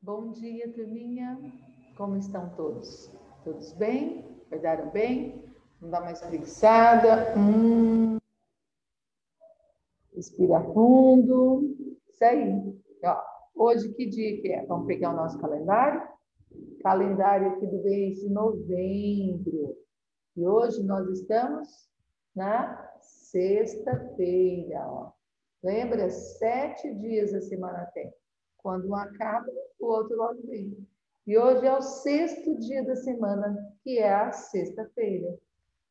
Bom dia, turminha. Como estão todos? Todos bem? Acordaram bem? Vamos dar mais preguiçada. Respira fundo. Isso aí. Ó, hoje que dia que é? Vamos pegar o nosso calendário? Calendário aqui do mês de novembro. E hoje nós estamos na sexta-feira. Ó. Lembra? 7 dias a semana tem. Quando um acaba, o outro logo vem. E hoje é o 6º dia da semana, que é a sexta-feira.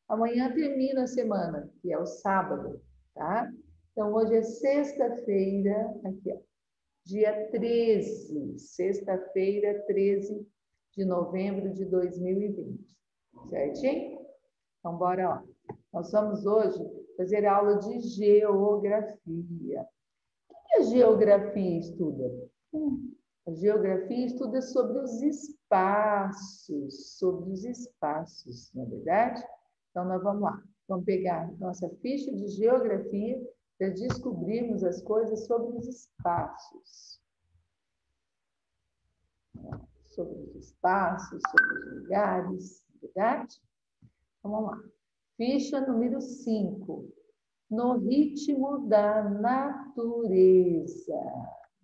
Amanhã termina a semana, que é o sábado, tá? Então, hoje é sexta-feira, aqui, ó, dia 13, sexta-feira, 13 de novembro de 2020. Certinho? Então, bora lá. Nós vamos hoje fazer aula de geografia. O que a geografia estuda? A geografia estuda sobre os espaços, não é verdade? Então, nós vamos lá. Vamos pegar nossa ficha de geografia para descobrirmos as coisas sobre os espaços. Sobre os espaços, sobre os lugares, não é verdade? Então, vamos lá. Ficha número 5. No ritmo da natureza.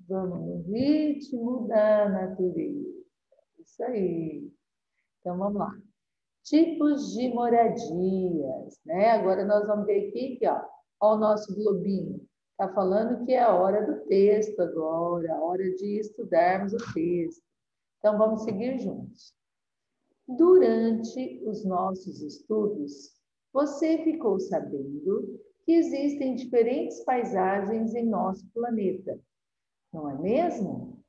Vamos no ritmo da natureza. Isso aí. Então, vamos lá. Tipos de moradias, né? Agora nós vamos ver aqui, ó, ó o nosso globinho. Está falando que é a hora do texto agora, a hora de estudarmos o texto. Então, vamos seguir juntos. Durante os nossos estudos, você ficou sabendo que existem diferentes paisagens em nosso planeta, não é mesmo?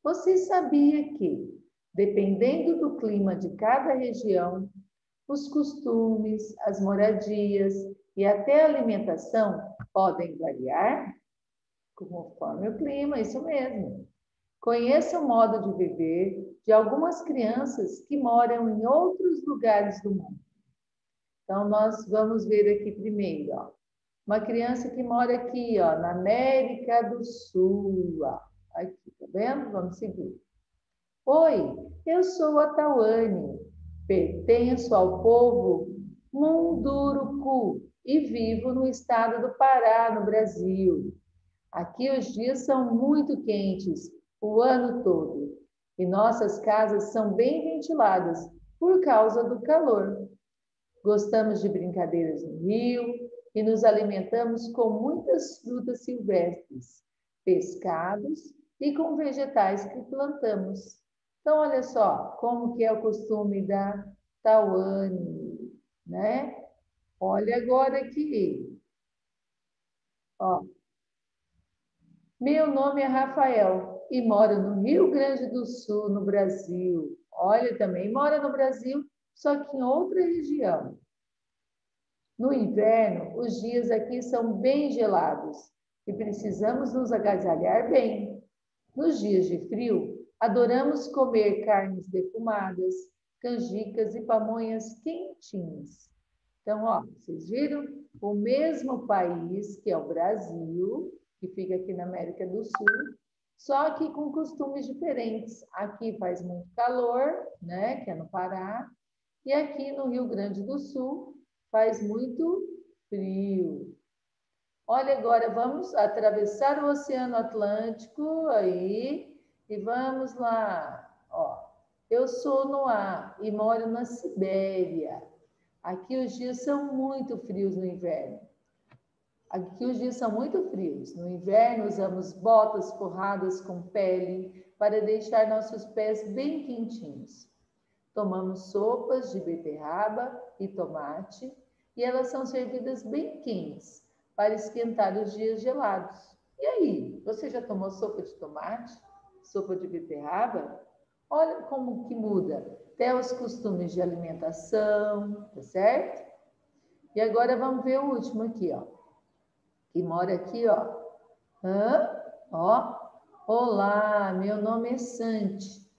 Você sabia que, dependendo do clima de cada região, os costumes, as moradias e até a alimentação podem variar? Conforme o clima, isso mesmo. Conheça o modo de viver de algumas crianças que moram em outros lugares do mundo. Então, nós vamos ver aqui primeiro, ó. Uma criança que mora aqui, ó, na América do Sul, ó. Aqui, tá vendo? Vamos seguir. Oi, eu sou a Tawane, pertenço ao povo Munduruku e vivo no estado do Pará, no Brasil. Aqui os dias são muito quentes o ano todo e nossas casas são bem ventiladas por causa do calor. Gostamos de brincadeiras no rio e nos alimentamos com muitas frutas silvestres, pescados e com vegetais que plantamos. Então, olha só como que é o costume da Tawane, né? Olha agora aqui. Ó, meu nome é Rafael e moro no Rio Grande do Sul, no Brasil. Olha, também mora no Brasil, só que em outra região. No inverno, os dias aqui são bem gelados e precisamos nos agasalhar bem. Nos dias de frio, adoramos comer carnes defumadas, canjicas e pamonhas quentinhas. Então, ó, vocês viram? O mesmo país, que é o Brasil, que fica aqui na América do Sul, só que com costumes diferentes. Aqui faz muito calor, né, que é no Pará, e aqui no Rio Grande do Sul faz muito frio. Olha, agora vamos atravessar o Oceano Atlântico aí e vamos lá. Ó, eu sou Noá e moro na Sibéria. Aqui os dias são muito frios no inverno. Aqui os dias são muito frios. No inverno usamos botas forradas com pele para deixar nossos pés bem quentinhos. Tomamos sopas de beterraba e tomate e elas são servidas bem quentes para esquentar os dias gelados. E aí, você já tomou sopa de tomate? Sopa de beterraba? Olha como que muda até os costumes de alimentação, tá certo? E agora vamos ver o último aqui, ó. Que mora aqui, ó. Ó. Olá, meu nome é Santi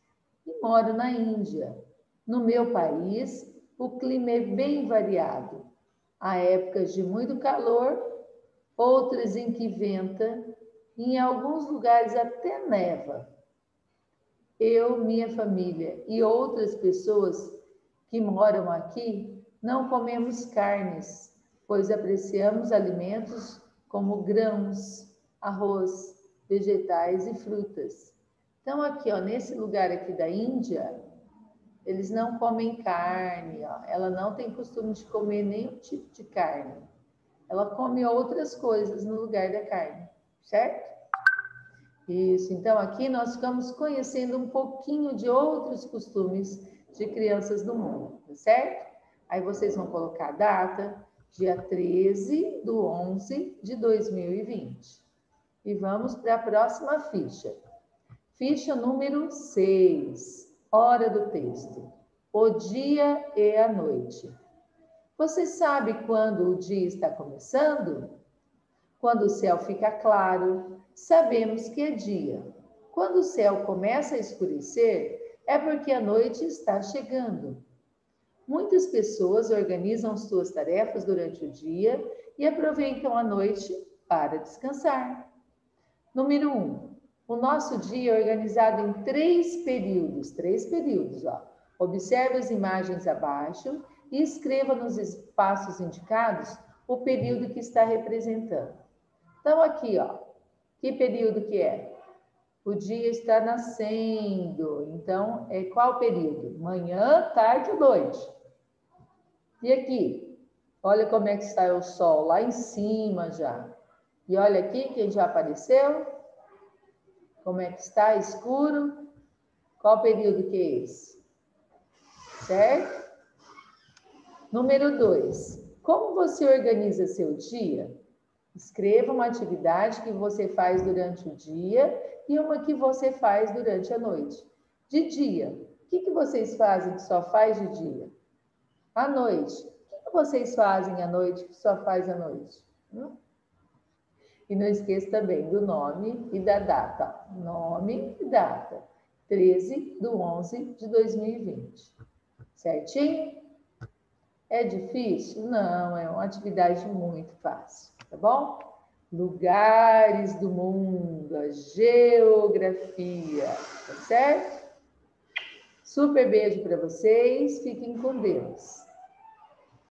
e moro na Índia. No meu país, o clima é bem variado. Há épocas de muito calor, outras em que venta, e em alguns lugares até neva. eu, minha família e outras pessoas que moram aqui não comemos carnes, pois apreciamos alimentos como grãos, arroz, vegetais e frutas. Então, aqui, ó, nesse lugar aqui da Índia, eles não comem carne, ó. Ela não tem costume de comer nenhum tipo de carne. Ela come outras coisas no lugar da carne, certo? Isso, então aqui nós ficamos conhecendo um pouquinho de outros costumes de crianças do mundo, tá certo? Aí vocês vão colocar a data, dia 13/11/2020. E vamos para a próxima ficha. Ficha número 6, hora do texto. O dia e a noite. Você sabe quando o dia está começando? Quando o céu fica claro, sabemos que é dia. Quando o céu começa a escurecer, é porque a noite está chegando. Muitas pessoas organizam suas tarefas durante o dia e aproveitam a noite para descansar. Número 1. O nosso dia é organizado em 3 períodos, ó. Observe as imagens abaixo e escreva nos espaços indicados o período que está representando. Então, aqui, ó, que período que é? O dia está nascendo. Então, é qual período? Manhã, tarde ou noite? E aqui? Olha como é que está o sol, lá em cima já. E olha aqui quem já apareceu. Como é que está? Escuro. Qual período que é esse? Certo? Número 2. Como você organiza seu dia? Escreva uma atividade que você faz durante o dia e uma que você faz durante a noite. De dia, o que vocês fazem que só faz de dia? À noite, o que vocês fazem à noite que só faz à noite? E não esqueça também do nome e da data. Nome e data. 13/11/2020. Certinho? É difícil? Não, é uma atividade muito fácil, tá bom? Lugares do mundo, a geografia, tá certo? Super beijo para vocês, fiquem com Deus.